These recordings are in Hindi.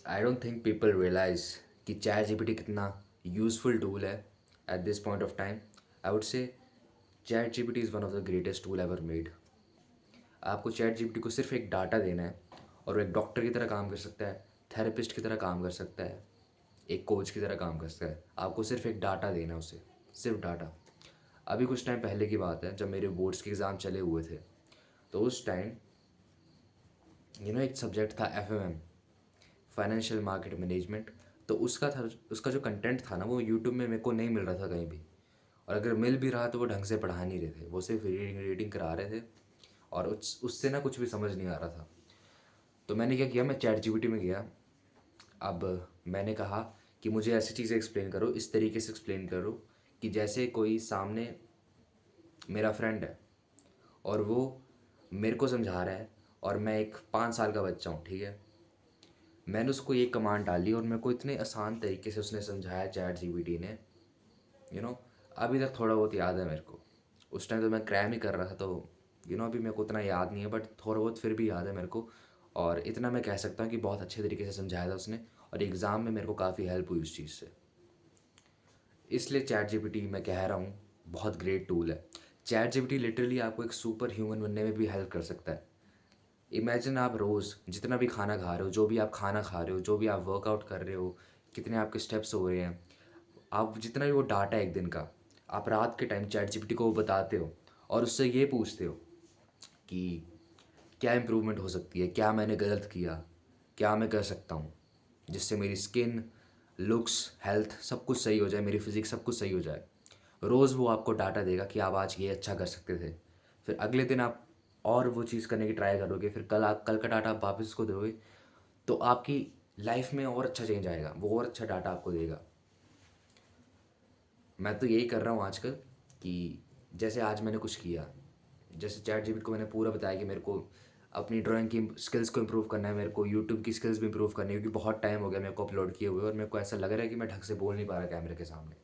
I don't think people realise कि चैट जीपीटी कितना यूज़फुल टूल है at this point of time. I would say ChatGPT is one of the greatest tool ever made. आपको चैट जीपीटी को सिर्फ एक डाटा देना है और वो एक डॉक्टर की तरह काम कर सकता है, थेरेपिस्ट की तरह काम कर सकता है, एक कोच की तरह काम कर सकता है। आपको सिर्फ एक डाटा देना है उसे, सिर्फ डाटा। अभी कुछ टाइम पहले की बात है, जब मेरे बोर्ड्स के एग्ज़ाम चले हुए थे, तो उस टाइम एक सब्जेक्ट था FMM, फाइनेंशियल मार्केट मैनेजमेंट। तो उसका जो कंटेंट था ना, वो यूट्यूब में मेरे को नहीं मिल रहा था कहीं भी। और अगर मिल भी रहा तो वो ढंग से पढ़ा नहीं रहे थे, वो सिर्फ रीडिंग रीडिंग करा रहे थे और उससे ना कुछ भी समझ नहीं आ रहा था। तो मैंने क्या किया, मैं चैट जीपीटी में गया। अब मैंने कहा कि मुझे ऐसी चीज़ें एक्सप्लेन करो, इस तरीके से एक्सप्लेन करो कि जैसे कोई सामने मेरा फ्रेंड है और वो मेरे को समझा रहा है और मैं एक 5 साल का बच्चा हूँ, ठीक है। मैंने उसको ये कमांड डाली और मेरे को इतने आसान तरीके से उसने समझाया चैट जीपीटी ने, यू नो अभी तक थोड़ा बहुत याद है मेरे को। उस टाइम तो मैं क्रैम ही कर रहा था, तो अभी मेरे को उतना याद नहीं है, बट थोड़ा बहुत फिर भी याद है मेरे को। और इतना मैं कह सकता हूँ कि बहुत अच्छे तरीके से समझाया था उसने, और एग्ज़ाम में मेरे को काफ़ी हेल्प हुई उस चीज़ से। इसलिए चैट जीपीटी मैं कह रहा हूँ बहुत ग्रेट टूल है। चैट जीपीटी लिटरली आपको एक सुपर ह्यूमन बनने में भी हेल्प कर सकता है। इमेजिन आप रोज़ जितना भी खाना खा रहे हो, जो भी आप खाना खा रहे हो, जो भी आप वर्कआउट कर रहे हो, कितने आपके स्टेप्स हो रहे हैं, आप जितना भी वो डाटा है एक दिन का, आप रात के टाइम चैट जीपीटी को वो बताते हो और उससे ये पूछते हो कि क्या इम्प्रूवमेंट हो सकती है, क्या मैंने गलत किया, क्या मैं कर सकता हूँ जिससे मेरी स्किन, लुक्स, हेल्थ सब कुछ सही हो जाए, मेरी फिज़िक्स सब कुछ सही हो जाए। रोज़ वो आपको डाटा देगा कि आप आज ये अच्छा कर सकते थे। फिर अगले दिन आप और वो चीज़ करने की ट्राई करोगे, फिर कल का डाटा आप वापस उसको दोगे, तो आपकी लाइफ में और अच्छा चेंज आएगा, वो और अच्छा डाटा आपको देगा। मैं तो यही कर रहा हूँ आजकल कि जैसे आज मैंने कुछ किया, जैसे चैट जीपीटी को मैंने पूरा बताया कि मेरे को अपनी ड्राइंग की स्किल्स को इम्प्रूव करना है, मेरे को यूट्यूब की स्किल्स भी इम्प्रूव करनी है, क्योंकि बहुत टाइम हो गया मेरे को अपलोड किए हुए और मेरे को ऐसा लग रहा है कि मैं ढंग से बोल नहीं पा रहा कैमरे के सामने।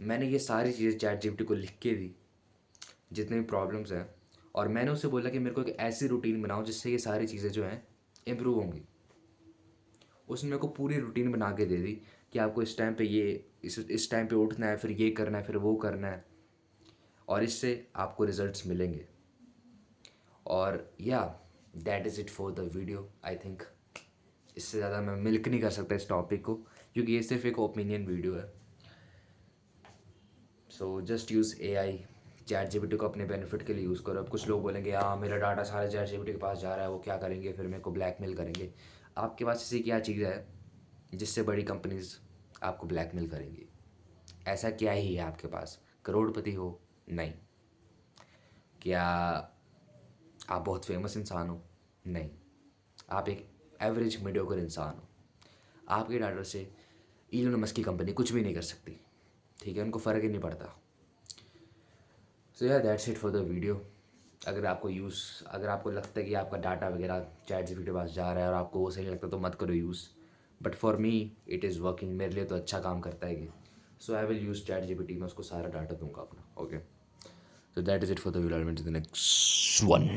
मैंने ये सारी चीज़ें चैट जीपीटी को लिख के दी, जितने भी प्रॉब्लम्स हैं, और मैंने उससे बोला कि मेरे को एक ऐसी रूटीन बनाओ जिससे ये सारी चीज़ें जो हैं इम्प्रूव होंगी। उसने मेरे को पूरी रूटीन बना के दे दी कि आपको इस टाइम पे इस टाइम पे उठना है, फिर ये करना है, फिर वो करना है, और इससे आपको रिजल्ट्स मिलेंगे। और या that is it for the video. I think इससे ज़्यादा मैं मिल्क नहीं कर सकता इस टॉपिक को, क्योंकि ये सिर्फ एक ओपिनियन वीडियो है। So just use AI, chat GPT को अपने बेनिफिट के लिए यूज़ करो। अब कुछ लोग बोलेंगे हाँ मेरा डाटा सारा चैट जीपीटी के पास जा रहा है, वो क्या करेंगे, फिर मेरे को ब्लैकमेल करेंगे। आपके पास ऐसी क्या चीज़ है जिससे बड़ी कंपनीज आपको ब्लैकमेल करेंगी? ऐसा क्या ही है आपके पास? करोड़पति हो? नहीं। क्या आप बहुत फेमस इंसान हो? नहीं। आप एक एवरेज मीडियोकर इंसान हो। आपके डाटा से इलोन मस्क की कंपनी कुछ भी नहीं कर सकती, ठीक है, उनको फ़र्क ही नहीं पड़ता। सो या that's it for the video. अगर आपको लगता है कि आपका डाटा वगैरह चैट जीपीटी के पास जा रहा है और आपको वो सही नहीं लगता, तो मत करो use. But for me it is working, मेरे लिए तो अच्छा काम करता है ये। So I will use chat GPT, मैं उसको सारा डाटा दूंगा अपना। Okay, so that is it for the video, I'll meet you in the next one.